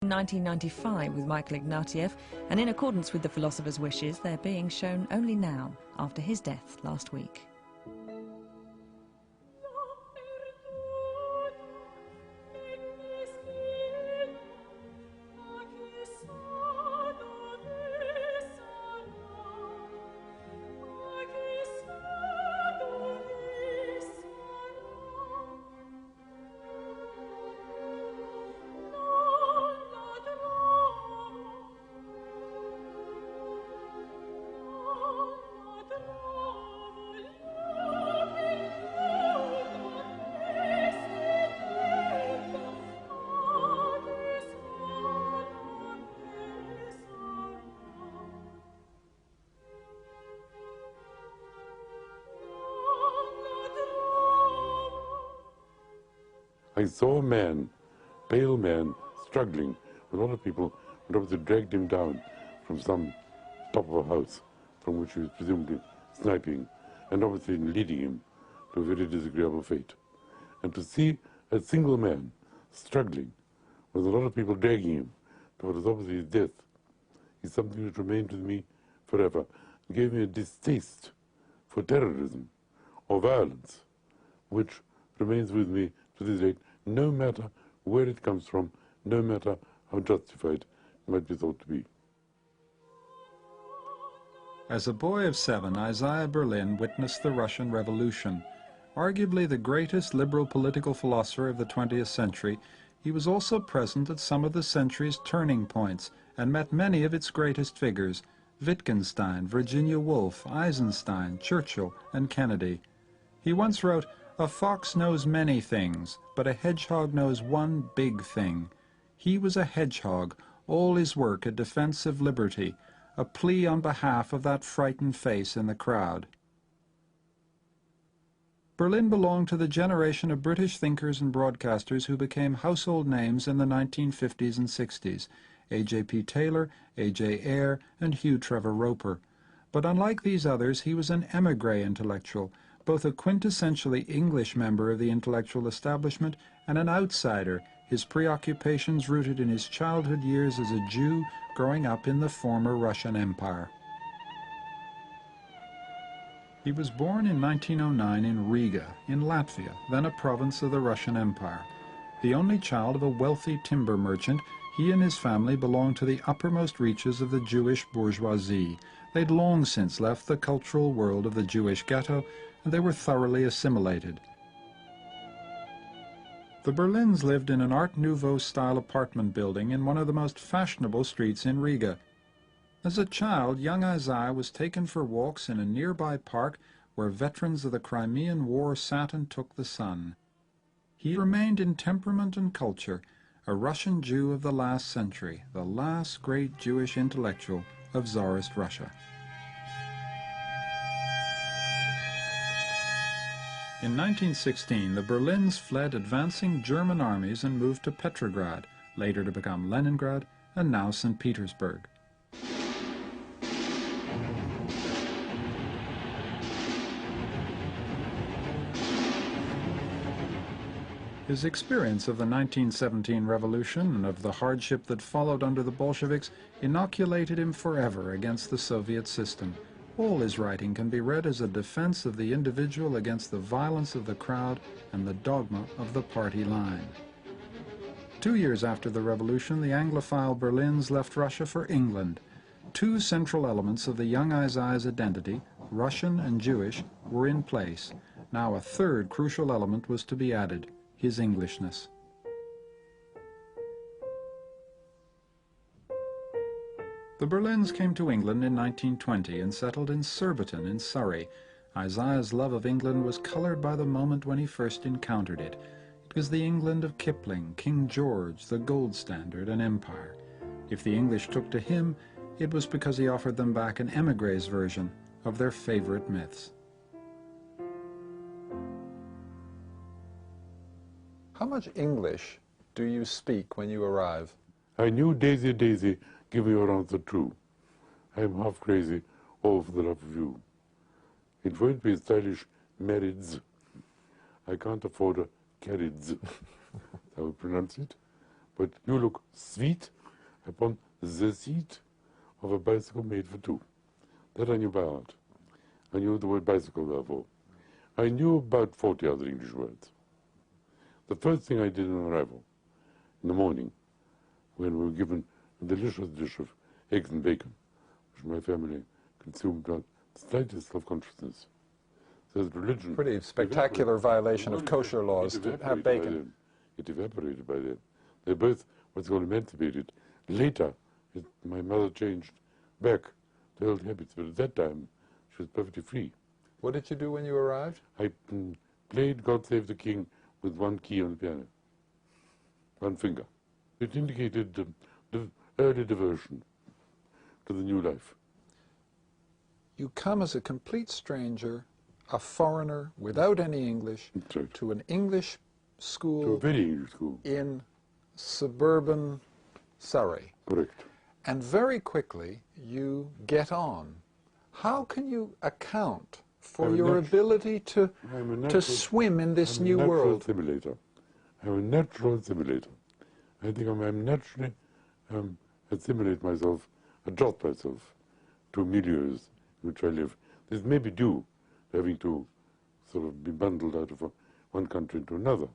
1995 with Michael Ignatieff, and in accordance with the philosopher's wishes, they're being shown only now, after his death last week. I saw a man, pale man, struggling with a lot of people who obviously dragged him down from some top of a house from which he was presumably sniping, and obviously leading him to a very disagreeable fate. And to see a single man struggling with a lot of people dragging him towards obviously his death is something which remained with me forever. It gave me a distaste for terrorism or violence, which remains with me to this day, no matter where it comes from, no matter how justified it might be thought to be. As a boy of 7, Isaiah Berlin witnessed the Russian Revolution. Arguably the greatest liberal political philosopher of the 20th century, he was also present at some of the century's turning points and met many of its greatest figures: Wittgenstein, Virginia Woolf, Eisenstein, Churchill, and Kennedy. He once wrote, "A fox knows many things, but a hedgehog knows one big thing." He was a hedgehog, all his work a defense of liberty, a plea on behalf of that frightened face in the crowd. Berlin belonged to the generation of British thinkers and broadcasters who became household names in the 1950s and 60s, A.J.P. Taylor, A.J. Ayer, and Hugh Trevor Roper. But unlike these others, he was an émigré intellectual, both a quintessentially English member of the intellectual establishment and an outsider, his preoccupations rooted in his childhood years as a Jew growing up in the former Russian Empire. He was born in 1909 in Riga, in Latvia, then a province of the Russian Empire. The only child of a wealthy timber merchant, he and his family belonged to the uppermost reaches of the Jewish bourgeoisie. They'd long since left the cultural world of the Jewish ghetto, and they were thoroughly assimilated. The Berlins lived in an Art Nouveau-style apartment building in one of the most fashionable streets in Riga. As a child, young Isaiah was taken for walks in a nearby park where veterans of the Crimean War sat and took the sun. He remained in temperament and culture a Russian Jew of the last century, the last great Jewish intellectual of Tsarist Russia. In 1916, the Berlins fled advancing German armies and moved to Petrograd, later to become Leningrad, and now St. Petersburg. His experience of the 1917 revolution and of the hardship that followed under the Bolsheviks inoculated him forever against the Soviet system. All his writing can be read as a defense of the individual against the violence of the crowd and the dogma of the party line. 2 years after the revolution, the Anglophile Berlins left Russia for England. Two central elements of the young Isaiah's identity, Russian and Jewish, were in place. Now a third crucial element was to be added: his Englishness. The Berlins came to England in 1920 and settled in Surbiton in Surrey. Isaiah's love of England was colored by the moment when he first encountered it. It was the England of Kipling, King George, the gold standard, and empire. If the English took to him, it was because he offered them back an émigré's version of their favorite myths. How much English do you speak when you arrive? I knew Daisy, Daisy, give me your answer true. I am half crazy, all for the love of you. It won't be stylish marrieds. I can't afford a carriage, I would pronounce it. but you look sweet upon the seat of a bicycle made for two. That I knew by heart. I knew the word bicycle, therefore. I knew about 40 other English words. The first thing I did on arrival, in the morning, when we were given a delicious dish of eggs and bacon, which my family consumed without the slightest self-consciousness. So that religion... Pretty spectacular violation of kosher laws to have bacon. It evaporated by then. They both, what's called emancipated. Later, my mother changed back to old habits, but at that time, she was perfectly free. What did you do when you arrived? I played God Save the King with one key on the piano, one finger. It indicated the early devotion to the new life. You come as a complete stranger, a foreigner, without any English, Right. to an English school, To a very English school. in suburban Surrey. Correct. And very quickly you get on. How can you account for your ability to swim in this new world? I'm a natural assimilator. I'm a natural assimilator. I think I'm naturally assimilate myself, adjust myself to milieus in which I live. This may be due to having to sort of be bundled out of one country into another.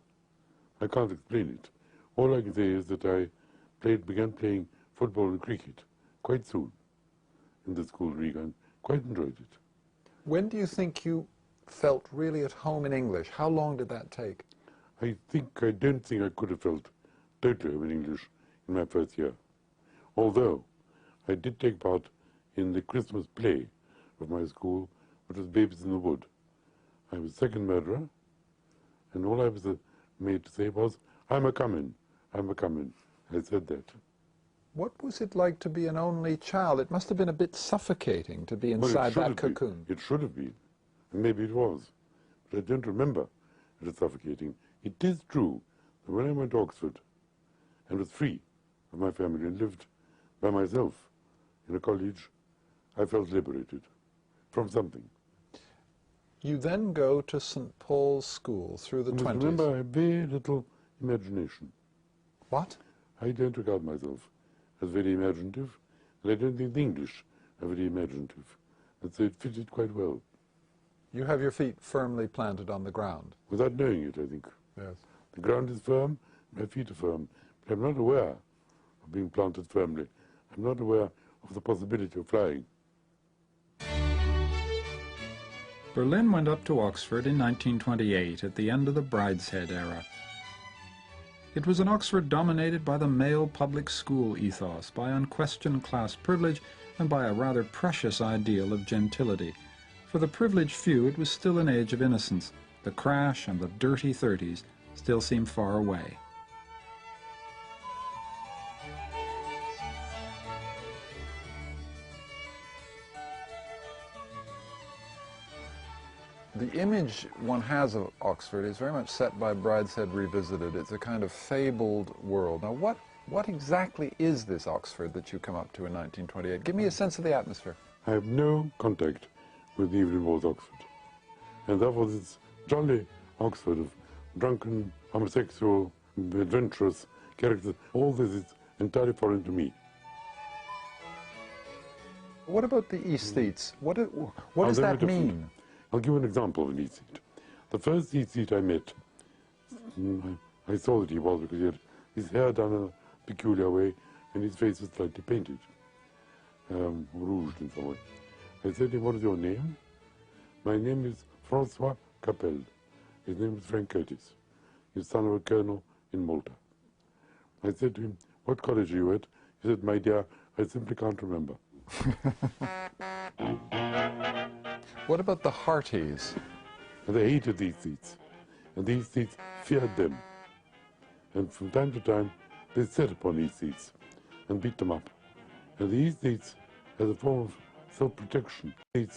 I can't explain it. All I can say is that I began playing football and cricket quite soon in the school league and quite enjoyed it. When do you think you felt really at home in English? How long did that take? I don't think I could have felt totally home in English in my first year. Although I did take part in the Christmas play of my school, which was Babies in the Wood. I was second murderer, and all I was made to say was, I'm a-comin', I'm a-comin'. I said that. What was it like to be an only child? It must have been a bit suffocating to be inside that cocoon. It should have been, and maybe it was, but I don't remember it was suffocating. It is true that when I went to Oxford and was free of my family and lived by myself in a college, I felt liberated from something. You then go to St. Paul's School through the 20s. Remember, I have very little imagination. What? I don't regard myself as very imaginative, and I don't think the English are very imaginative. And so it fitted quite well. You have your feet firmly planted on the ground. Without knowing it, I think. Yes. The ground is firm, my feet are firm, but I'm not aware of being planted firmly. I'm not aware of the possibility of flying. Berlin went up to Oxford in 1928 at the end of the Brideshead era. It was an Oxford dominated by the male public school ethos, by unquestioned class privilege, and by a rather precious ideal of gentility. For the privileged few, it was still an age of innocence. The crash and the dirty 30s still seem far away. The image one has of Oxford is very much set by Brideshead Revisited. It's a kind of fabled world. Now, what exactly is this Oxford that you come up to in 1928? Give me a sense of the atmosphere. I have no contact with the Evening Wars Oxford. And therefore this jolly Oxford of drunken, homosexual, adventurous characters, all this is entirely foreign to me. What about the aesthetes? What does that mean? I'll give you an example of an aesthete. The first aesthete I met, I saw that he was because he had his hair done in a peculiar way and his face was slightly painted, rouged in some way. I said to him, what is your name? My name is Francois Capel. His name is Frank Curtis. He's son of a colonel in Malta. I said to him, what college are you at? He said, my dear, I simply can't remember. What about the Hearties? And they hated these seats, and these seats feared them. And from time to time, they set upon these seats and beat them up. And these seats, as a form of self-protection, you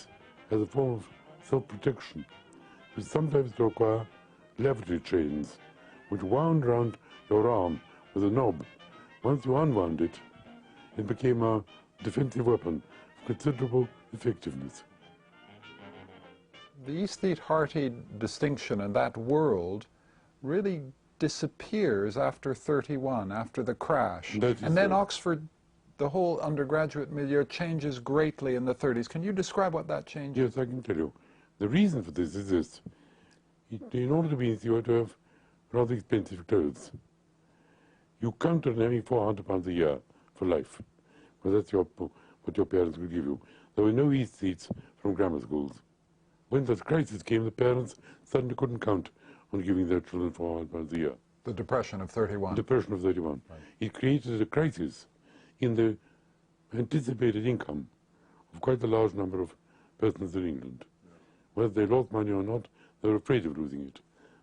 sometimes require levity chains, which wound round your arm with a knob. Once you unwound it, it became a defensive weapon of considerable effectiveness. The aesthete-Hearty distinction and that world really disappears after 31, after the crash. That is And then so. Oxford, the whole undergraduate milieu changes greatly in the 30s. Can you describe what that change is? Yes, I can tell you. The reason for this is this. In order to be in, you have to have rather expensive clothes. You count on having £400 a year for life. Well, that's what your parents will give you. There were no East seats from grammar schools. When the crisis came, the parents suddenly couldn't count on giving their children £400 a year. The Depression of 31. Depression of 31. Right. It created a crisis in the anticipated income of quite a large number of persons in England. Whether they lost money or not, they were afraid of losing it.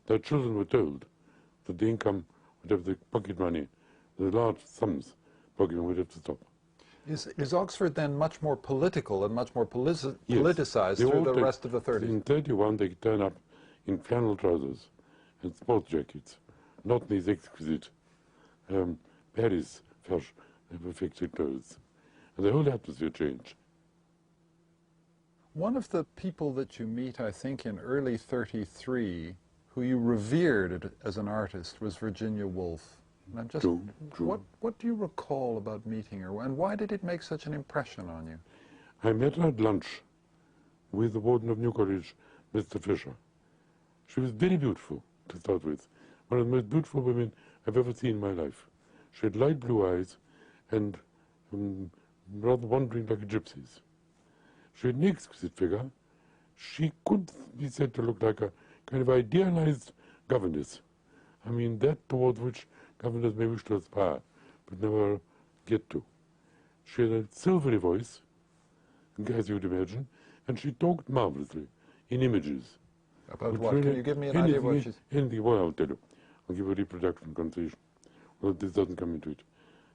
Their children were told that the income would have the pocket money, the large sums pocket money would have to stop. Is Oxford then much more political and much more politicized through the rest of the 30s? In 31 they turn up in flannel trousers and sports jackets, not these exquisite Paris perfected clothes. And the whole atmosphere changed. One of the people that you meet, I think, in early 33, who you revered as an artist, was Virginia Woolf. And I'm just, True. What do you recall about meeting her, and why did it make such an impression on you? I met her at lunch with the warden of New College, Mr. Fisher. She was very beautiful, to start with. One of the most beautiful women I've ever seen in my life. She had light blue eyes and rather wandering like a gypsy's. She had an exquisite figure. She could be said to look like a kind of idealized governess. I mean, that towards which governors may wish to aspire, but never get to. She had a silvery voice, as you would imagine, and she talked marvelously, in images. About what? Can you give me an idea of what she's... Anything, well, I'll tell you. I'll give you a reproduction conversation. Well, this doesn't come into it.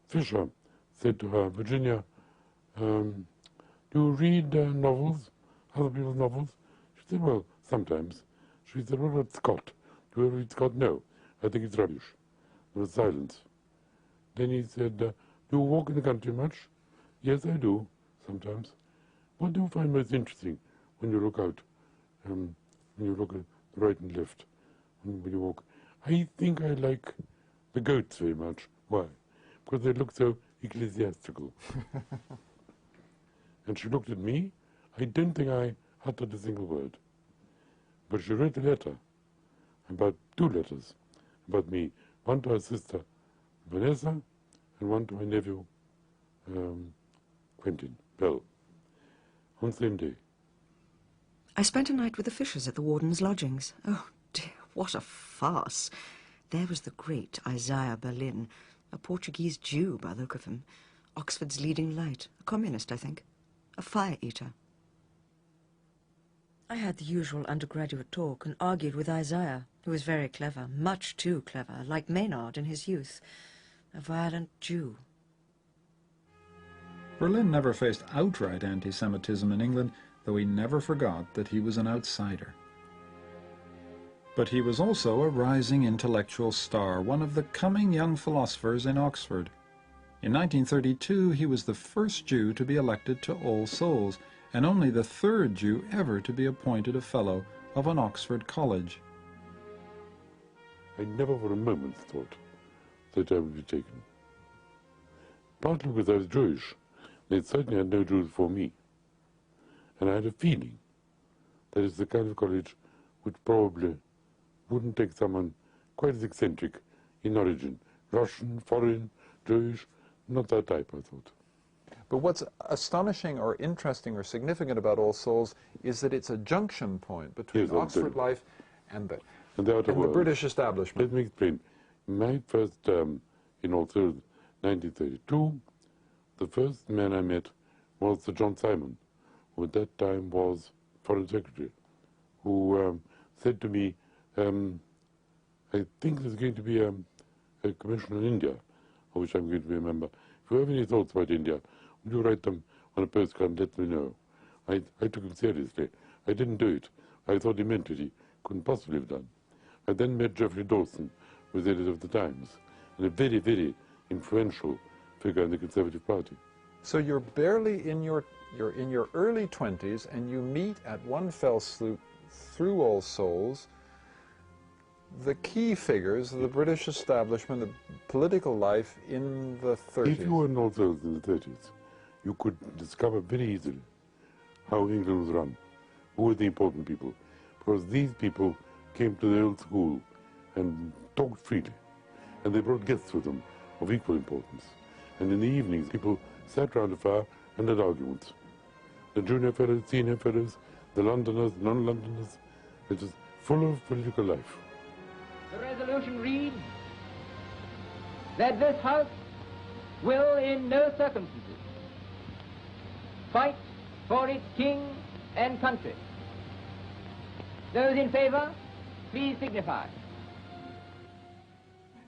Fisher said to her, Virginia, do you read novels, other people's novels? She said, well, sometimes. She said, what about Scott? Do you ever read Scott? No, I think it's rubbish. There was silence. Then he said, do you walk in the country much? Yes, I do, sometimes. What do you find most interesting when you look out, when you look at the right and left, when you walk? I think I like the goats very much. Why? Because they look so ecclesiastical. And she looked at me. I don't think I uttered a single word. But she wrote a letter, about 2 letters, about me. One to her sister, Vanessa, and one to my nephew, Quentin Bell, on the same day. I spent a night with the Fishers at the warden's lodgings. Oh, dear, what a farce. There was the great Isaiah Berlin, a Portuguese Jew by the look of him, Oxford's leading light, a communist, I think, a fire-eater. I had the usual undergraduate talk and argued with Isaiah, who was very clever, much too clever, like Maynard in his youth, a violent Jew. Berlin never faced outright anti-Semitism in England, though he never forgot that he was an outsider. But he was also a rising intellectual star, one of the coming young philosophers in Oxford. In 1932, he was the first Jew to be elected to All Souls, and only the 3rd Jew ever to be appointed a Fellow of an Oxford college. I never for a moment thought that I would be taken. Partly because I was Jewish. They certainly had no Jews for me. And I had a feeling that it's the kind of college which probably wouldn't take someone quite as eccentric in origin. Russian, foreign, Jewish, not that type, I thought. But what's astonishing or interesting or significant about All Souls is that it's a junction point between Oxford life and the British establishment. Let me explain. My first term in All Souls, 1932, the first man I met was Sir John Simon, who at that time was Foreign Secretary, who said to me, I think there's going to be a commission on India, of which I'm going to be a member. If you have any thoughts about India, would you write them on a postcard and let me know? I took him seriously. I didn't do it. I thought he meant it. He couldn't possibly have done. I then met Geoffrey Dawson, who was editor of the Times, and a very, very influential figure in the Conservative Party. So you're barely in your early 20s, and you meet at one fell swoop through All Souls the key figures of the British establishment, the political life in the 30s. If you were in those in the 30s, you could discover very easily how England was run, who were the important people, because these people came to the old school and talked freely, and they brought guests with them of equal importance. And in the evenings, people sat round a fire and had arguments. The junior fellows, senior fellows, the Londoners, non-Londoners, it was full of political life. The resolution reads that this House will in no circumstances fight for its king and country. Those in favour, please signify.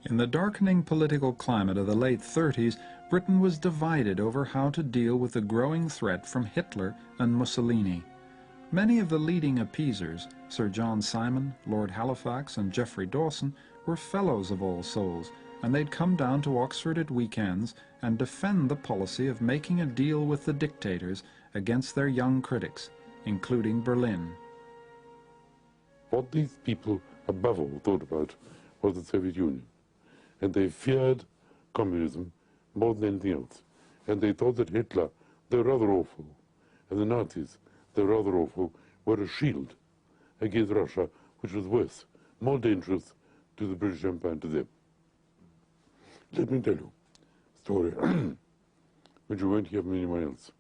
In the darkening political climate of the late 30s, Britain was divided over how to deal with the growing threat from Hitler and Mussolini. Many of the leading appeasers, Sir John Simon, Lord Halifax, and Geoffrey Dawson, were fellows of All Souls, and they'd come down to Oxford at weekends and defend the policy of making a deal with the dictators against their young critics, including Berlin. What these people above all thought about was the Soviet Union, and they feared communism more than anything else. And they thought that Hitler, though rather awful, and the Nazis, though rather awful, were a shield against Russia, which was worse, more dangerous to the British Empire and to them. Let me tell you a story which you won't hear from anyone else.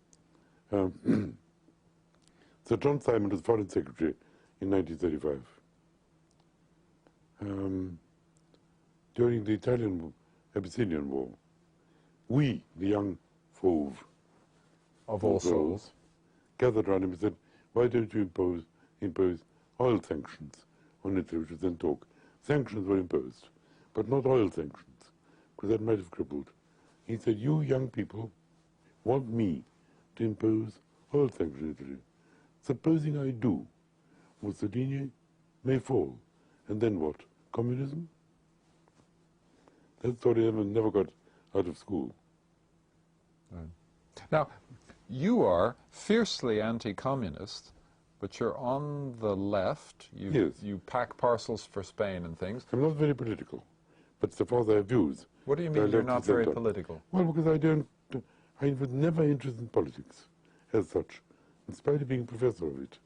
Sir John Simon was Foreign Secretary in 1935. During the Italian-Abyssinian War, we, the young fauve Of All Souls, gathered around him and said, why don't you impose oil sanctions on Italy, which was then talk. Sanctions were imposed, but not oil sanctions, because that might have crippled. He said, you young people want me to impose oil sanctions on Italy. Supposing I do, Mussolini may fall. And then what? Communism? That story never got out of school. Now, you are fiercely anti-communist, but you're on the left. Yes. You pack parcels for Spain and things. I'm not very political, but so far as I have views. What do you mean you're not very political? Well, because I was never interested in politics as such, in spite of being professor of it.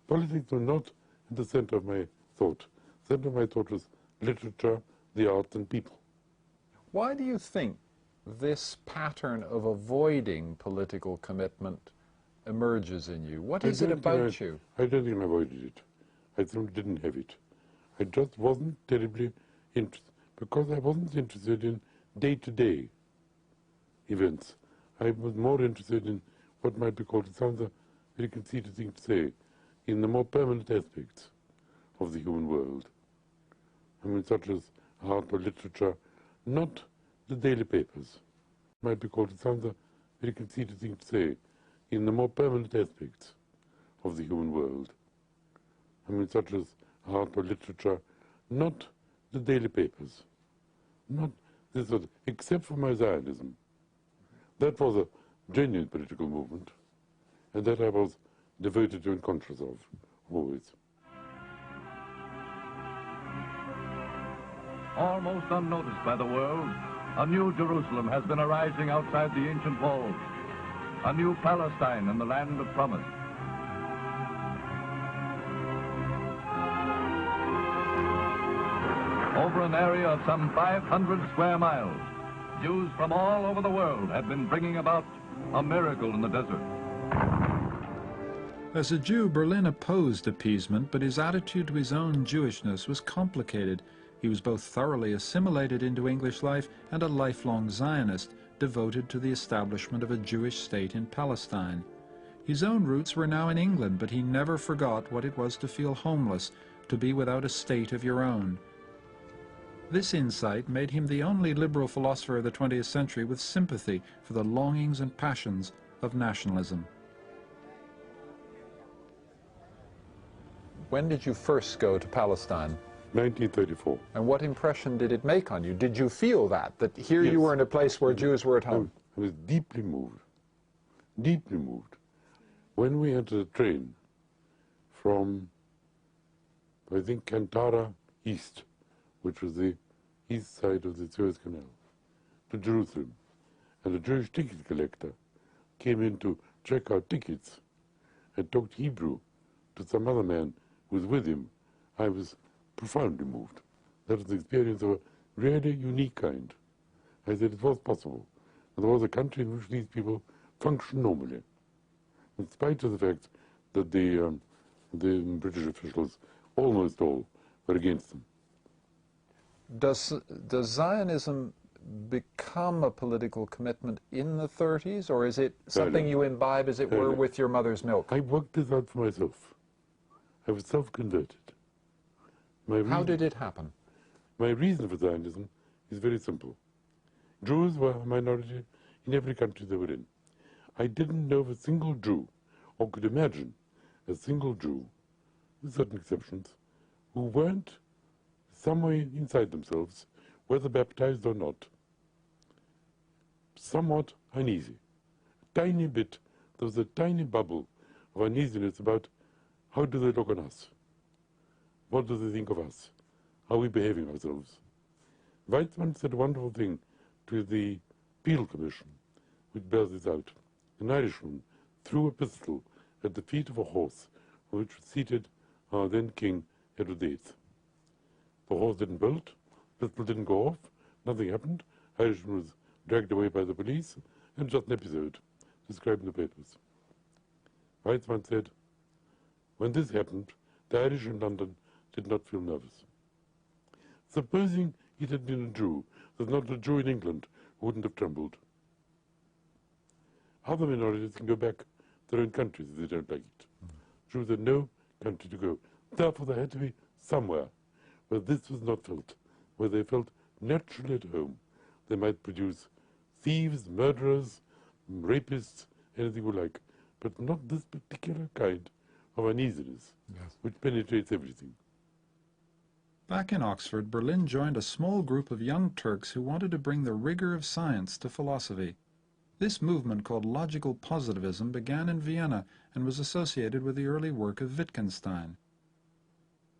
Politics were not in the center of my thought. The center of my thought was literature, the arts, and people. Why do you think this pattern of avoiding political commitment emerges in you? What is it about you? I don't think I avoided it. I simply didn't have it. I just wasn't terribly interested, because I wasn't interested in day-to-day events. I was more interested in what might be called, it sounds a very conceited thing to say, in the more permanent aspects of the human world. I mean, such as art or literature, not the daily papers. It might be called, it sounds a very conceited thing to say, in the more permanent aspects of the human world. I mean, such as art or literature, not the daily papers. Not this sort of, except for my Zionism. That was a genuine political movement, and that I was devoted to and conscious of, always. Almost unnoticed by the world, a new Jerusalem has been arising outside the ancient walls. A new Palestine in the land of promise. Over an area of some 500 square miles, Jews from all over the world have been bringing about a miracle in the desert. As a Jew, Berlin opposed appeasement, but his attitude to his own Jewishness was complicated. He was both thoroughly assimilated into English life and a lifelong Zionist, devoted to the establishment of a Jewish state in Palestine. His own roots were now in England, but he never forgot what it was to feel homeless, to be without a state of your own. This insight made him the only liberal philosopher of the 20th century with sympathy for the longings and passions of nationalism. When did you first go to Palestine? 1934. And what impression did it make on you? Did you feel that here you were in a place where Jews were at home? I was deeply moved, deeply moved. When we entered a train from, I think, Kantara east which was the east side of the Suez Canal, to Jerusalem. And a Jewish ticket collector came in to check out tickets and talked Hebrew to some other man who was with him. I was profoundly moved. That was the experience of a really unique kind. I said it was possible. And there was a country in which these people function normally, in spite of the fact that the British officials, almost all, were against them. Does Zionism become a political commitment in the 30s, or is it something you imbibe, as it were, with your mother's milk? I worked this out for myself. I was self-converted. How did it happen? My reason for Zionism is very simple. Jews were a minority in every country they were in. I didn't know of a single Jew, or could imagine a single Jew, with certain exceptions, who weren't somewhere inside themselves, whether baptized or not, somewhat uneasy. A tiny bit, there was a tiny bubble of uneasiness about how do they look on us? What do they think of us? How are we behaving ourselves? Weizmann said a wonderful thing to the Peel Commission, which bears this out. An Irishman threw a pistol at the feet of a horse on which was seated our then King Edward VIII. The horse didn't bolt, the pistol didn't go off, nothing happened. Irishman was dragged away by the police, and just an episode described in the papers. Weizmann said, when this happened, the Irish in London did not feel nervous. Supposing it had been a Jew, there's not a Jew in England who wouldn't have trembled. Other minorities can go back to their own countries if they don't like it. Jews had no country to go. Therefore, there had to be somewhere where this was not felt, where they felt naturally at home. They might produce thieves, murderers, rapists, anything you like, but not this particular kind of uneasiness, which penetrates everything. Back in Oxford, Berlin joined a small group of young Turks who wanted to bring the rigor of science to philosophy. This movement, called logical positivism, began in Vienna and was associated with the early work of Wittgenstein.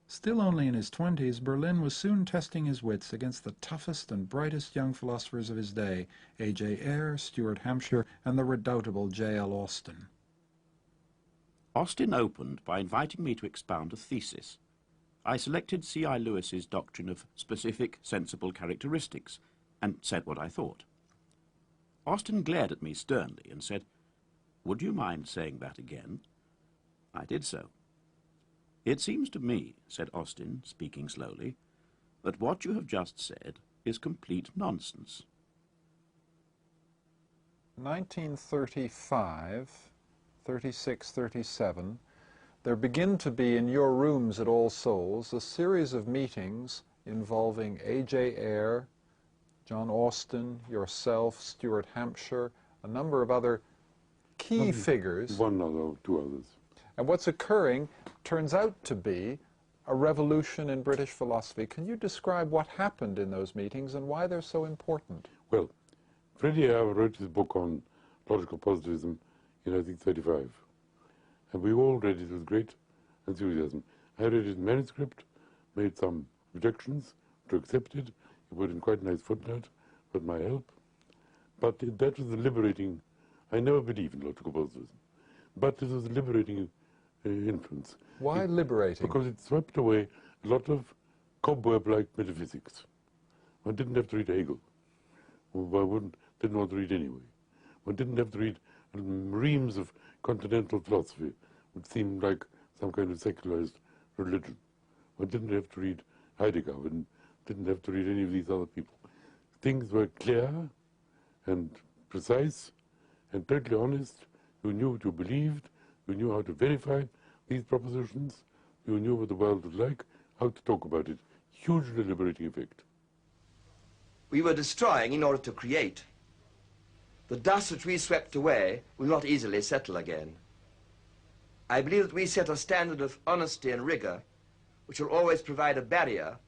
Still only in his 20s, Berlin was soon testing his wits against the toughest and brightest young philosophers of his day, A.J. Ayer, Stuart Hampshire, and the redoubtable J.L. Austin. Austin opened by inviting me to expound a thesis. I selected C.I. Lewis's doctrine of specific, sensible characteristics and said what I thought. Austin glared at me sternly and said, "Would you mind saying that again?" I did so. "It seems to me," said Austin, speaking slowly, "that what you have just said is complete nonsense." 1935, 36, 37, there begin to be in your rooms at All Souls a series of meetings involving A.J. Ayer, John Austin, yourself, Stuart Hampshire, a number of other key figures. One other, two others. And what's occurring turns out to be a revolution in British philosophy. Can you describe what happened in those meetings and why they're so important? Well, Freddie Ayer wrote his book on logical positivism in, I think, 35. And we all read it with great enthusiasm. I read his manuscript, made some rejections, to accept it. He put in quite a nice footnote with my help. But that was a liberating. I never believed in logical positivism. But it was a liberating influence. Why liberating? Because it swept away a lot of cobweb-like metaphysics. One didn't have to read Hegel. One didn't want to read anyway. One didn't have to read reams of continental philosophy, which seemed like some kind of secularized religion. One didn't have to read Heidegger. One didn't have to read any of these other people. Things were clear and precise and totally honest. You knew what you believed. You knew how to verify these propositions. You knew what the world was like, how to talk about it. Hugely liberating effect. We were destroying in order to create. The dust which we swept away will not easily settle again. I believe that we set a standard of honesty and rigor which will always provide a barrier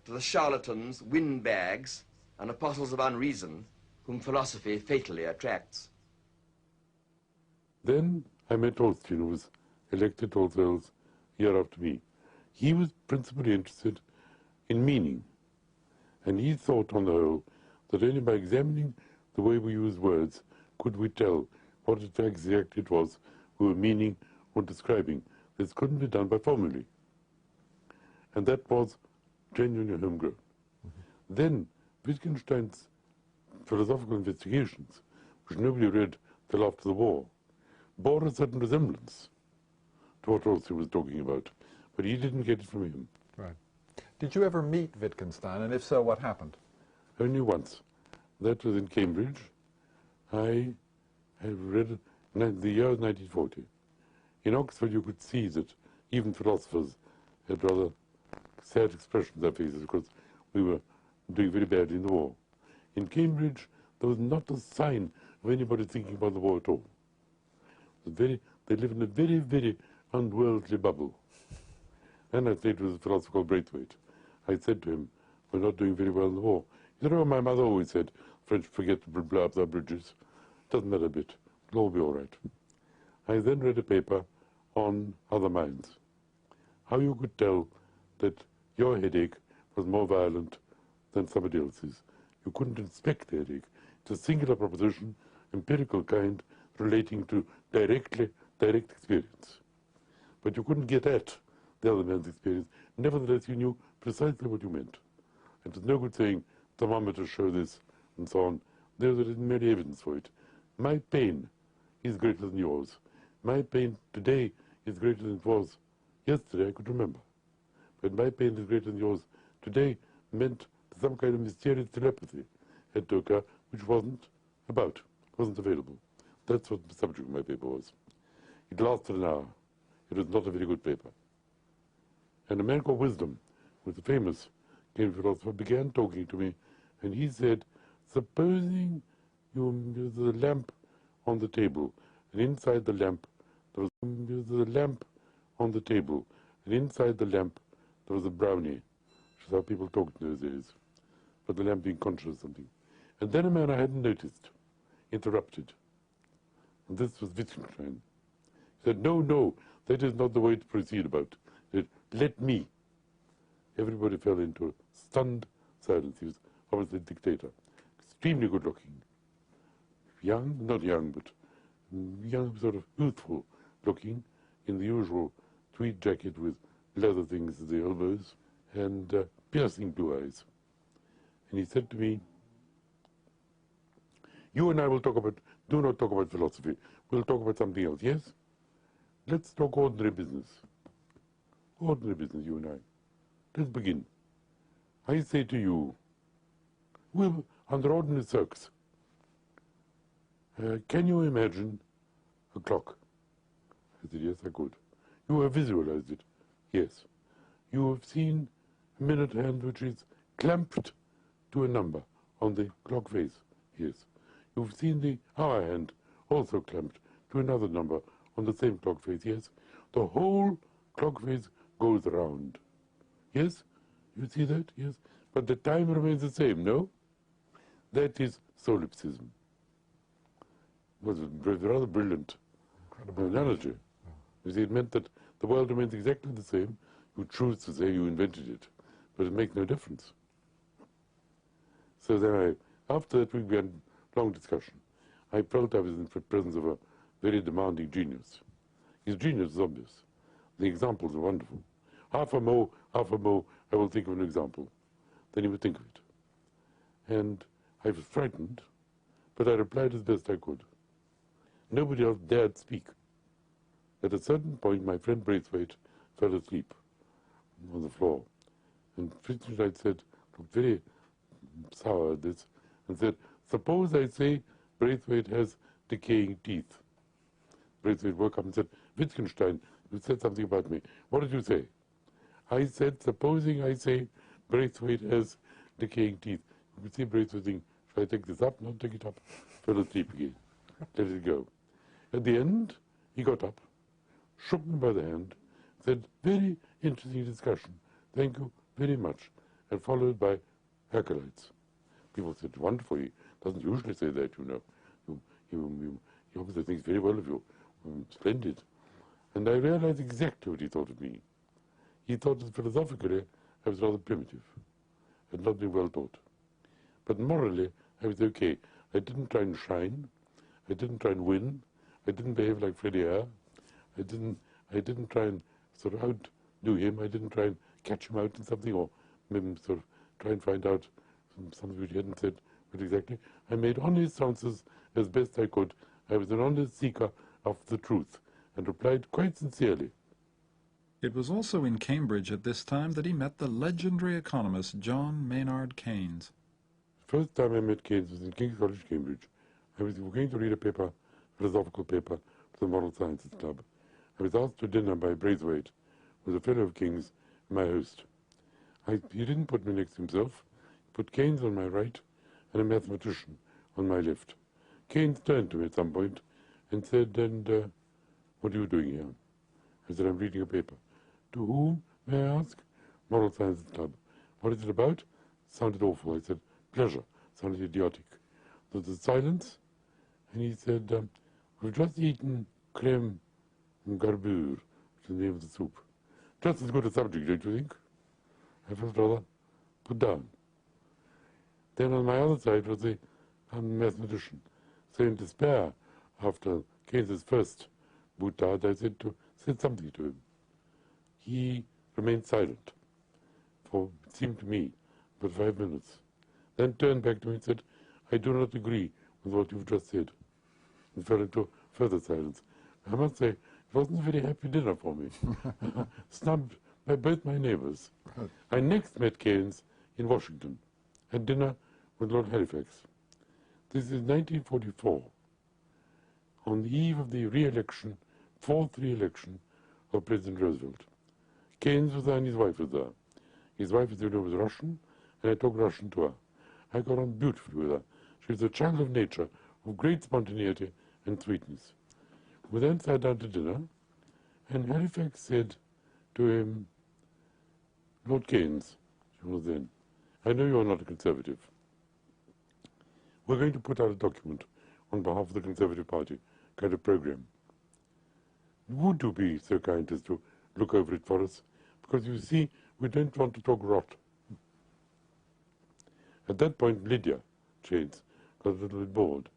to the charlatans, windbags, and apostles of unreason whom philosophy fatally attracts. Then I met Austin, who was elected All Souls a year after me. He was principally interested in meaning. And he thought, on the whole, that only by examining the way we use words could we tell what exactly it was we were meaning or describing. This couldn't be done by formulae. And that was genuinely homegrown. Then Wittgenstein's philosophical investigations, which nobody read till after the war, bore a certain resemblance to what Rousseau was talking about, but he didn't get it from him. Right. Did you ever meet Wittgenstein, and if so, what happened? Only once. That was in Cambridge. I have read the year 1940. In Oxford, you could see that even philosophers had rather sad expressions on their faces because we were doing very badly in the war. In Cambridge, there was not a sign of anybody thinking about the war at all. They live in a very, very unworldly bubble. And I stayed with a philosopher called Braithwaite. I said to him, we're not doing very well in the war. He said, oh, my mother always said, French forget to blow up their bridges. Doesn't matter a bit. It'll all be all right. I then read a paper on other minds. How you could tell that your headache was more violent than somebody else's. You couldn't inspect the headache. It's a singular proposition, empirical kind, relating to direct experience. But you couldn't get at the other man's experience. Nevertheless, you knew precisely what you meant. It was no good saying, thermometers show this, and so on. There is merely evidence for it. My pain is greater than yours. My pain today is greater than it was yesterday, I could remember. But my pain is greater than yours today meant some kind of mysterious telepathy had to occur, which wasn't available. That's what the subject of my paper was. It lasted an hour. It was not a very good paper. And a man called Wisdom, who was a famous Cambridge philosopher, began talking to me, and he said, supposing there's a lamp on the table, and inside the lamp there was a lamp on the table, and inside the lamp there was a brownie, which is how people talked in those days, but the lamp being conscious of something. And then a man I hadn't noticed interrupted, and this was Wittgenstein. He said, no, that is not the way to proceed about it. He said, let me. Everybody fell into a stunned silence. He was obviously a dictator, extremely good looking, young, not young, but young, sort of youthful looking, in the usual tweed jacket with leather things at the elbows, and piercing blue eyes. And he said to me, you and I will do not talk about philosophy. We'll talk about something else, yes? Let's talk ordinary business. Ordinary business, you and I. Let's begin. I say to you, well, under ordinary circs, can you imagine a clock? I said, yes, I could. You have visualized it. Yes. You have seen a minute hand which is clamped to a number on the clock face. Yes. You've seen the hour hand also clamped to another number on the same clock face. Yes. The whole clock face goes round. Yes? You see that? Yes. But the time remains the same, no? That is solipsism. It was a rather brilliant analogy. You see, it meant that the world remains exactly the same. You choose to say you invented it, but it makes no difference. So then after that we began a long discussion. I felt I was in the presence of a very demanding genius. His genius is obvious. The examples are wonderful. Half a mo, I will think of an example. Then he would think of it. And I was frightened, but I replied as best I could. Nobody else dared speak. At a certain point, my friend Braithwaite fell asleep on the floor. And Wittgenstein said, looked very sour at this, and said, suppose I say Braithwaite has decaying teeth. Braithwaite woke up and said, Wittgenstein, you said something about me. What did you say? I said, supposing I say Braithwaite has decaying teeth. You could see Braithwaite thinking, should I take this up? Not take it up. Fell asleep again. Let it go. At the end, he got up, shook me by the hand, said, very interesting discussion. Thank you very much. And followed by acolytes. People said, wonderful. He doesn't usually say that, you know. He obviously thinks very well of you. Splendid. And I realized exactly what he thought of me. He thought that philosophically I was rather primitive. I had not been well taught. But morally, I was okay. I didn't try and shine. I didn't try and win. I didn't behave like Freddie Eyre. I didn't try and sort of outdo him. I didn't try and catch him out in something, or maybe sort of try and find out something which he hadn't said. But exactly, I made honest answers as best I could. I was an honest seeker of the truth, and replied quite sincerely. It was also in Cambridge at this time that he met the legendary economist John Maynard Keynes. The first time I met Keynes was in King's College, Cambridge. I was going to read a paper, philosophical paper, to the Moral Sciences Club. I was asked to dinner by Braithwaite, who was a fellow of King's, my host. He didn't put me next to himself. He put Keynes on my right and a mathematician on my left. Keynes turned to me at some point and said, "And what are you doing here?" I said, "I'm reading a paper." "To whom, may I ask?" "Moral Sciences Club." "What is it about?" Sounded awful. I said, "Pleasure." Sounded idiotic. There was a silence, and he said, "We've just eaten creme garbure," which is the name of the soup. Just as good a subject, don't you think? I felt rather put down. Then on my other side was the mathematician. So in despair, after Keynes's first boutade, I said something to him. He remained silent for, it seemed to me, about 5 minutes. Then turned back to me and said, "I do not agree with what you've just said," and fell into further silence. I must say, it wasn't a very happy dinner for me. Snubbed by both my neighbors. I next met Keynes in Washington, at dinner with Lord Halifax. This is 1944, on the eve of the re-election, fourth re-election of President Roosevelt. Keynes was there and his wife was there. His wife, as you know, was Russian, and I talked Russian to her. I got on beautifully with her. She was a child of nature, of great spontaneity and sweetness. We then sat down to dinner, and Halifax said to him, "Lord Keynes," she was then, "I know you are not a Conservative. We're going to put out a document on behalf of the Conservative Party, kind of program. Would you be so kind as to look over it for us? Because you see, we don't want to talk rot." At that point, Lydia Chains got a little bit bored,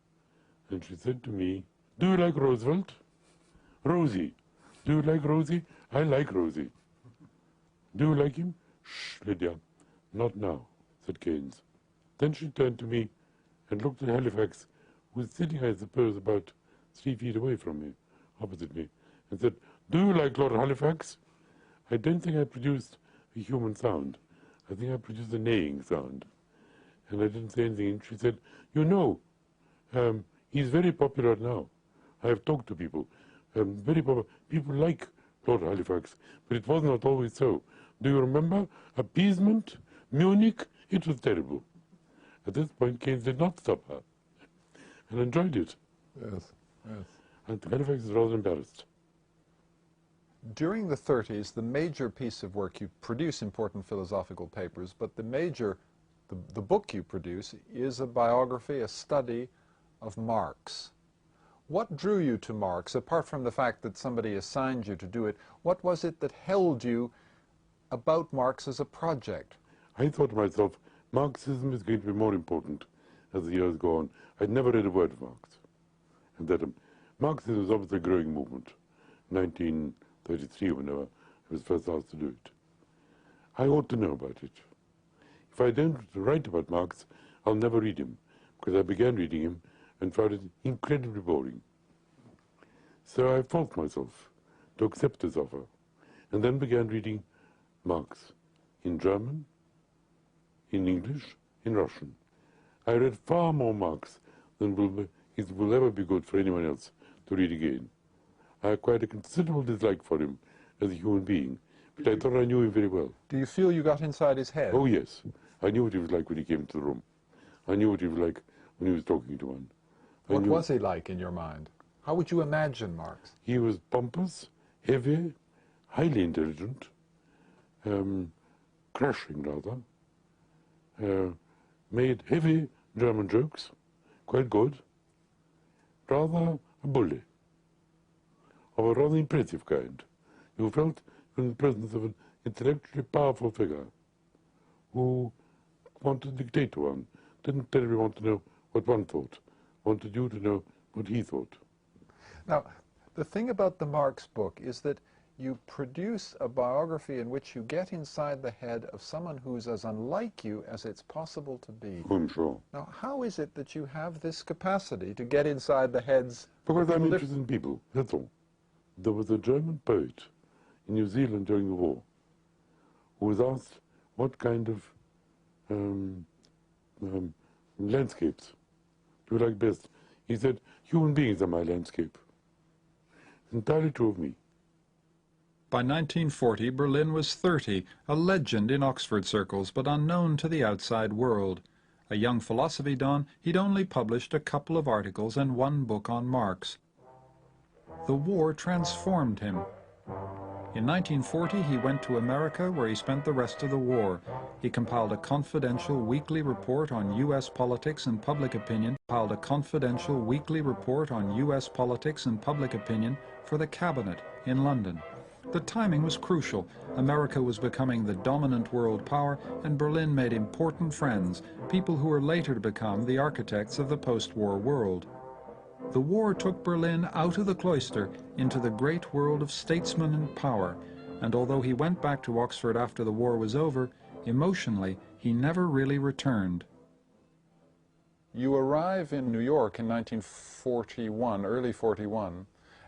and she said to me, "Do you like Roosevelt?" "Rosie. Do you like Rosie?" "I like Rosie." "Do you like him?" "Shh, Lydia. Not now," said Keynes. Then she turned to me and looked at Halifax, who was sitting, I suppose, about 3 feet away from me, opposite me, and said, "Do you like Lord Halifax?" I don't think I produced a human sound. I think I produced a neighing sound. And I didn't say anything. And she said, "You know, he's very popular now. I have talked to people. Very popular. People like Lord Halifax, but it was not always so. Do you remember appeasement? Munich? It was terrible." At this point, Keynes did not stop her and enjoyed it. Yes, yes. And Halifax is rather embarrassed. During the 30s, the major piece of work, you produce important philosophical papers, but the book you produce is a biography, a study of Marx. What drew you to Marx, apart from the fact that somebody assigned you to do it? What was it that held you about Marx as a project? I thought to myself, Marxism is going to be more important as the years go on. I'd never read a word of Marx. And that Marxism was obviously a growing movement. 1933, whenever I was first asked to do it. I ought to know about it. If I don't write about Marx, I'll never read him, because I began reading him and found it incredibly boring. So I forced myself to accept his offer, and then began reading Marx in German, in English, in Russian. I read far more Marx than will ever be good for anyone else to read again. I acquired a considerable dislike for him as a human being, but I thought I knew him very well. Do you feel you got inside his head? Oh, yes. I knew what he was like when he came into the room. I knew what he was like when he was talking to one. What was he like in your mind? How would you imagine Marx? He was pompous, heavy, highly intelligent, crashing rather, made heavy German jokes, quite good, rather a bully, of a rather impressive kind. You felt in the presence of an intellectually powerful figure. who wanted to dictate to one, didn't terribly want to know what one thought, wanted you to know what he thought. Now, the thing about the Marx book is that you produce a biography in which you get inside the head of someone who's as unlike you as it's possible to be. I'm sure. Now, how is it that you have this capacity to get inside the heads? Because I'm interested in people, that's all. There was a German poet in New Zealand during the war who was asked what kind of landscapes do you like best. He said, human beings are my landscape. It's entirely true of me. By 1940, Berlin was 30, a legend in Oxford circles, but unknown to the outside world. A young philosophy don, he'd only published a couple of articles and one book on Marx. The war transformed him. In 1940, he went to America, where he spent the rest of the war. He compiled a confidential weekly report on U.S. politics and public opinion, for the cabinet in London. The timing was crucial. America was becoming the dominant world power, and Berlin made important friends, people who were later to become the architects of the post-war world. The war took Berlin out of the cloister into the great world of statesmen and power, and although he went back to Oxford after the war was over, emotionally he never really returned. You arrive in New York in 1941, early 41,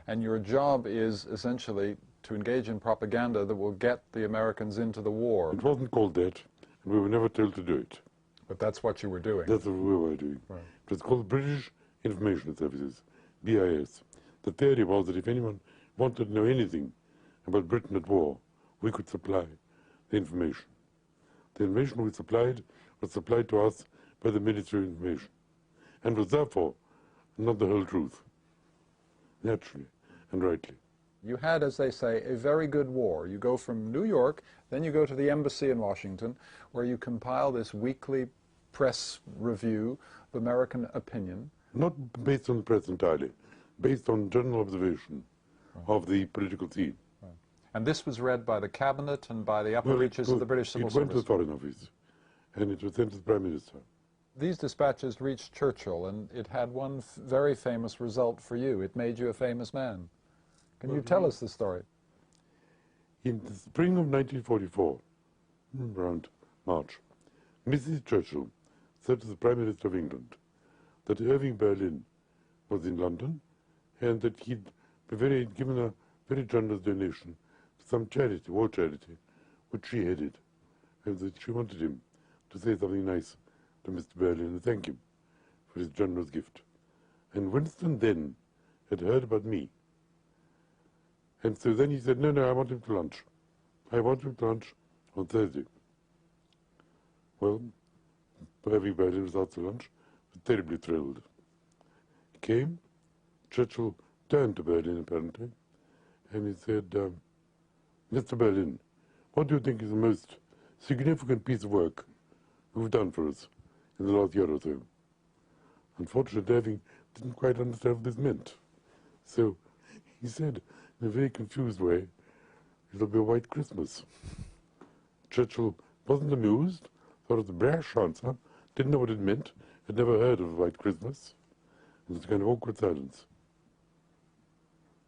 and your job is essentially to engage in propaganda that will get the Americans into the war. It wasn't called that, and we were never told to do it. But that's what you were doing. That's what we were doing. Right. It was called British Information Services, BIS. The theory was that if anyone wanted to know anything about Britain at war, we could supply the information. The information we supplied was supplied to us by the Ministry of Information, and was therefore not the whole truth, naturally and rightly. You had, as they say, a very good war. You go from New York, then you go to the embassy in Washington, where you compile this weekly press review of American opinion. Not based on the press entirely, based on general observation of the political scene. Right. And this was read by the cabinet and by the upper reaches of the British Civil Service. It went to the Foreign Office, and it was sent to the Prime Minister. These dispatches reached Churchill, and it had one very famous result for you. It made you a famous man. Can you tell us the story? In the spring of 1944, around March, Mrs. Churchill said to the Prime Minister of England that Irving Berlin was in London and that he'd given a very generous donation to some charity, war charity, which she headed, and that she wanted him to say something nice to Mr. Berlin and thank him for his generous gift. And Winston then had heard about me. And so then he said, no, I want him to lunch. I want him to lunch on Thursday. Well, Irving Berlin was out to lunch, was terribly thrilled. He came, Churchill turned to Berlin apparently, and he said, Mr. Berlin, what do you think is the most significant piece of work you've done for us in the last year or so? Unfortunately, Irving didn't quite understand what this meant. So he said, in a very confused way, it'll be a white Christmas. Churchill wasn't amused, thought it was a brash answer, didn't know what it meant, had never heard of a white Christmas. There was a kind of awkward silence.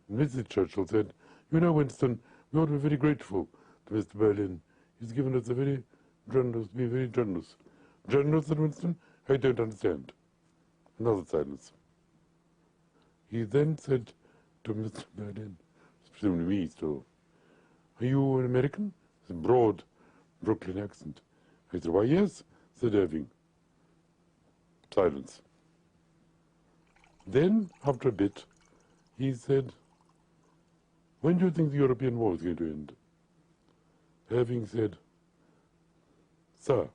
And Mrs. Churchill said, you know, Winston, we ought to be very grateful to Mr. Berlin. He's given us very generous. Generous, said Winston? I don't understand. Another silence. He then said to Mr. Berlin, presumably me still, are you an American? It's a broad Brooklyn accent. I said, why, yes, said Irving. Silence. Then, after a bit, he said, when do you think the European war is going to end? Irving said, sir,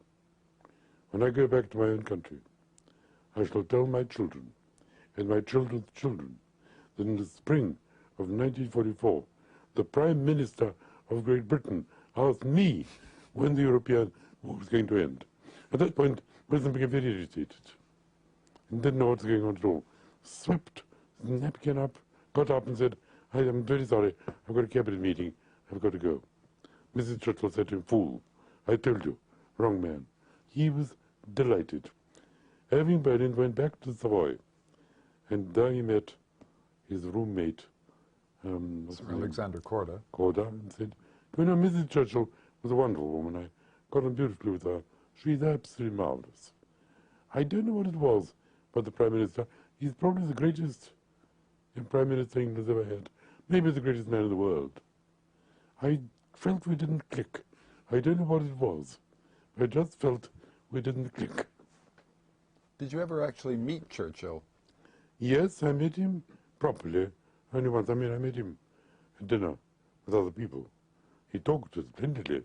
when I go back to my own country, I shall tell my children and my children's children that in the spring of 1944, the Prime Minister of Great Britain asked me when the European war was going to end. At that point, Winston became very irritated and didn't know what was going on at all. Swept his napkin up, got up and said, I'm very sorry, I've got a cabinet meeting, I've got to go. Mrs. Churchill said to him, fool, I told you, wrong man. He was delighted. Having Berlin, went back to Savoy, and there he met his roommate, Sir Alexander Korda. Korda, and said, "You know, Mrs. Churchill was a wonderful woman. I got on beautifully with her. She's absolutely marvelous. I don't know what it was, but the Prime Minister, he's probably the greatest Prime Minister England's ever had. Maybe the greatest man in the world. I felt we didn't click. I don't know what it was. I just felt we didn't click." Did you ever actually meet Churchill? Yes, I met him properly. Only once. I mean, I met him at dinner with other people. He talked splendidly.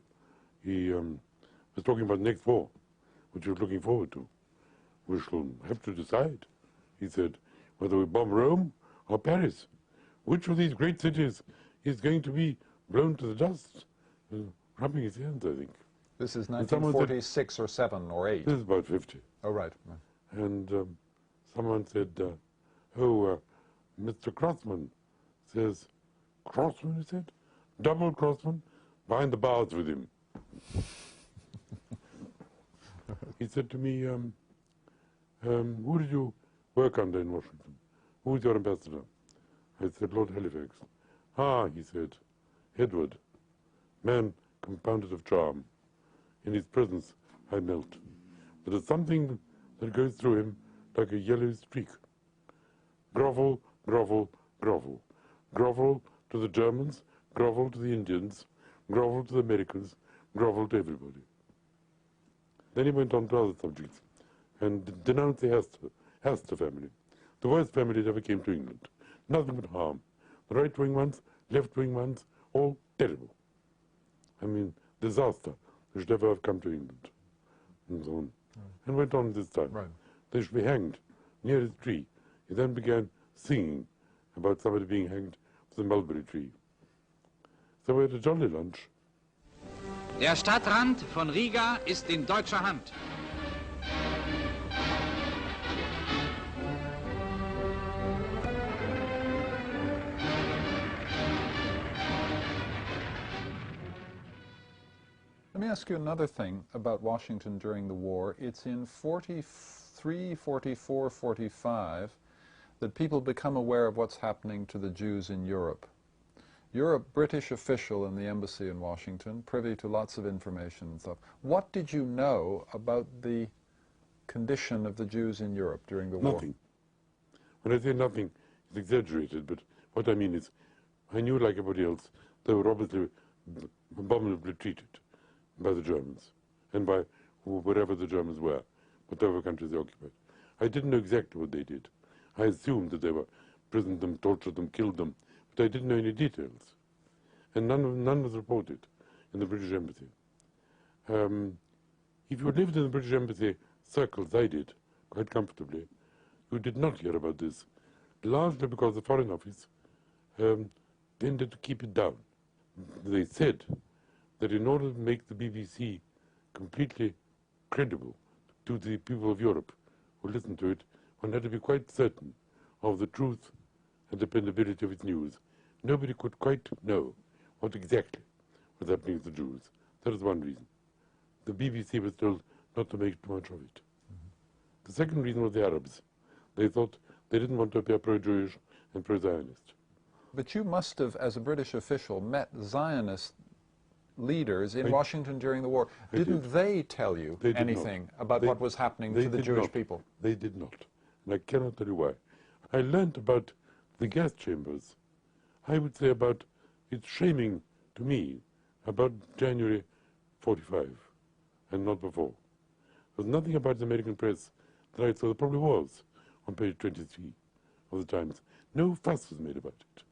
He was talking about the next war, which he was looking forward to. "We shall have to decide," he said, "whether we bomb Rome or Paris. Which of these great cities is going to be blown to the dust?" Rubbing his hands, I think. This is 1946 or 7 or 8? This is about 50. Oh, right. And someone said, Mr. Crossman says, "Crossman," he said, "double Crossman, behind the bars with him." He said to me, "Who did you work under in Washington? Who was your ambassador?" I said, "Lord Halifax." "Ah," he said, "Edward, man compounded of charm. In his presence I melt. There is something that goes through him like a yellow streak. Grovel, grovel, grovel. Grovel to the Germans, grovel to the Indians, grovel to the Americans, grovel to everybody." Then he went on to other subjects and denounced the Astor family. The worst family that ever came to England. Nothing but harm. The right-wing ones, left-wing ones, all terrible. I mean, disaster. They should never have come to England. And so on. And went on this time. Right. They should be hanged near his tree. He then began singing about somebody being hanged for the mulberry tree. So we had a jolly lunch. Der Stadtrand von Riga ist in deutscher Hand. Let me ask you another thing about Washington during the war. It's in 43, 44, 45 that people become aware of what's happening to the Jews in Europe. You're a British official in the embassy in Washington, privy to lots of information and stuff. What did you know about the condition of the Jews in Europe during the war? Nothing. When I say nothing, it's exaggerated, but what I mean is, I knew, like everybody else, they were obviously abominably treated by the Germans, and by wherever the Germans were, whatever countries they occupied. I didn't know exactly what they did. I assumed that they were imprisoned them, tortured them, killed them, but I didn't know any details. And none was reported in the British Embassy. If you lived in the British Embassy circles, I did, quite comfortably, you did not hear about this, largely because the Foreign Office tended to keep it down. They said that in order to make the BBC completely credible to the people of Europe who listened to it, one had to be quite certain of the truth and dependability of its news. Nobody could quite know what exactly was happening to the Jews. That is one reason. The BBC was told not to make too much of it. The second reason was the Arabs. They thought they didn't want to appear pro-Jewish and pro-Zionist. But you must have, as a British official, met Zionist leaders in Washington during the war. Didn't they tell you anything about what was happening to the Jewish people? They did not. And I cannot tell you why. I learned about the gas chambers, I would say about, it's shaming to me, about January 45, and not before. There was nothing about the American press that I saw. There probably was on page 23 of the Times. No fuss was made about it.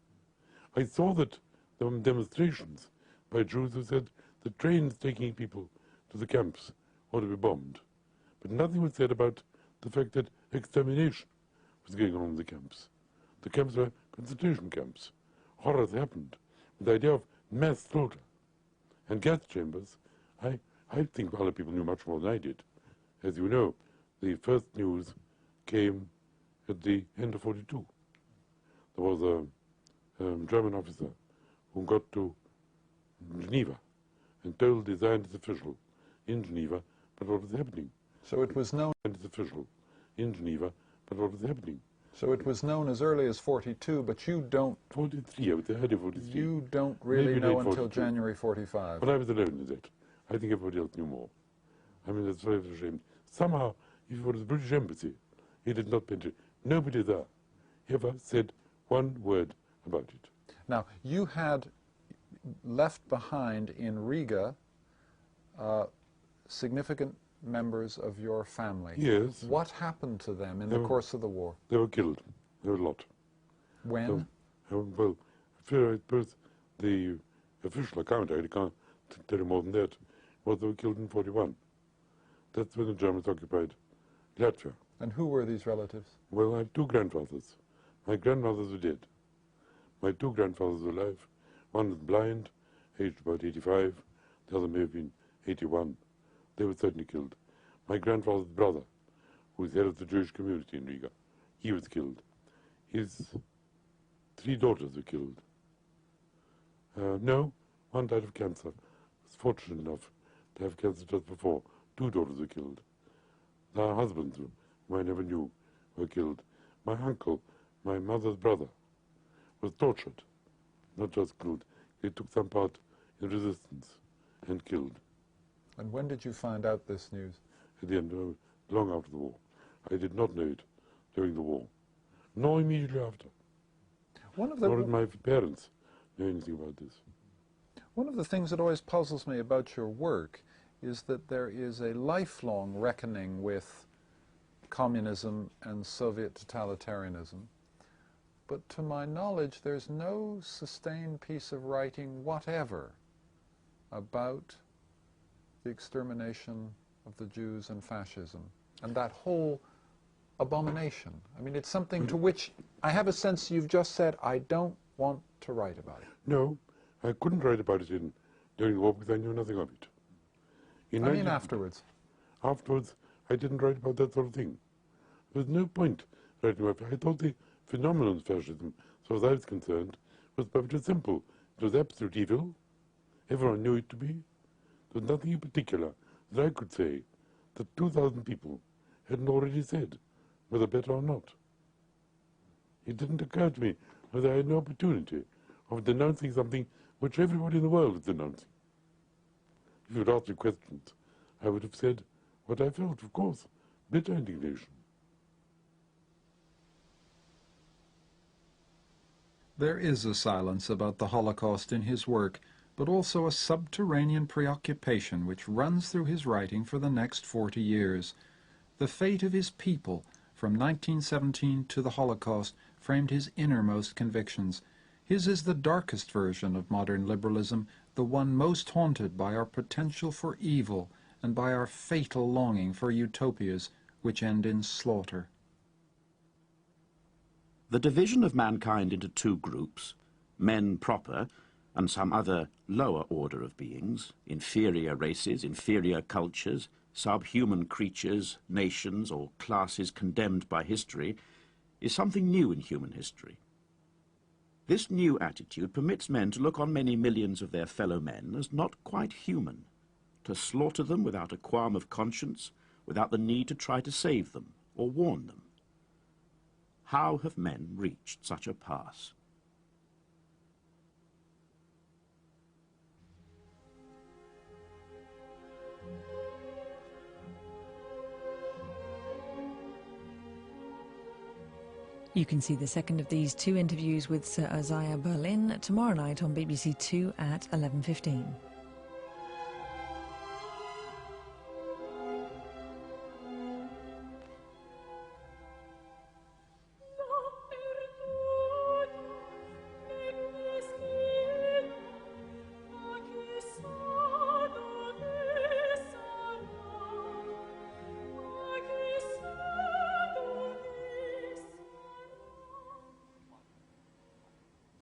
I saw that there were demonstrations by Jews who said the trains taking people to the camps ought to be bombed. But nothing was said about the fact that extermination was going on in the camps. The camps were concentration camps. Horrors happened. The idea of mass slaughter and gas chambers, I think other people knew much more than I did. As you know, the first news came at the end of 42. There was a German officer who got to Geneva and told the Zionist official in Geneva but what was happening. So it was known. And it's official in Geneva, but what was happening. So it was known as early as 42, but you don't. 43, I was ahead of 43. You don't really Maybe know late until 42. January 45. But I was alone in that. I think everybody else knew more. I mean, that's very ashamed. Somehow, if you were to the British Embassy, he did not mention. Nobody there ever said one word about it. Now, you had left behind in Riga significant members of your family. Yes. What happened to them in the course of the war? They were killed. There were a lot. When? Well, I suppose the official account, I can't tell you more than that, was they were killed in 41. That's when the Germans occupied Latvia. And who were these relatives? Well, I have two grandfathers. My grandmothers were dead. My two grandfathers were alive. One was blind, aged about 85. The other may have been 81. They were certainly killed. My grandfather's brother, who was head of the Jewish community in Riga, he was killed. His three daughters were killed. No, one died of cancer. Was fortunate enough to have cancer just before. Two daughters were killed. Their husbands, whom I never knew, were killed. My uncle, my mother's brother, was tortured, not just killed. He took some part in resistance and killed. And when did you find out this news? At the end, long after the war. I did not know it during the war, nor immediately after. Nor did my parents know anything about this. One of the things that always puzzles me about your work is that there is a lifelong reckoning with communism and Soviet totalitarianism. But to my knowledge, there's no sustained piece of writing whatever about the extermination of the Jews and fascism and that whole abomination. I mean, it's something to which I have a sense you've just said, I don't want to write about it. No, I couldn't write about it during the war because I knew nothing of it. I mean afterwards. Afterwards, I didn't write about that sort of thing. There was no point writing about it. I thought the phenomenon of fascism, as far as I was concerned, was perfectly simple. It was absolute evil. Everyone knew it to be. There was nothing in particular that I could say that 2,000 people hadn't already said, whether better or not. It didn't occur to me whether I had no opportunity of denouncing something which everybody in the world was denouncing. If you had asked me questions, I would have said what I felt, of course, bitter indignation. There is a silence about the Holocaust in his work, but also a subterranean preoccupation which runs through his writing for the next 40 years. The fate of his people, from 1917 to the Holocaust, framed his innermost convictions. His is the darkest version of modern liberalism, the one most haunted by our potential for evil and by our fatal longing for utopias which end in slaughter. The division of mankind into two groups, men proper and some other lower order of beings, inferior races, inferior cultures, subhuman creatures, nations or classes condemned by history, is something new in human history. This new attitude permits men to look on many millions of their fellow men as not quite human, to slaughter them without a qualm of conscience, without the need to try to save them or warn them. How have men reached such a pass? You can see the second of these two interviews with Sir Isaiah Berlin tomorrow night on BBC Two at 11:15.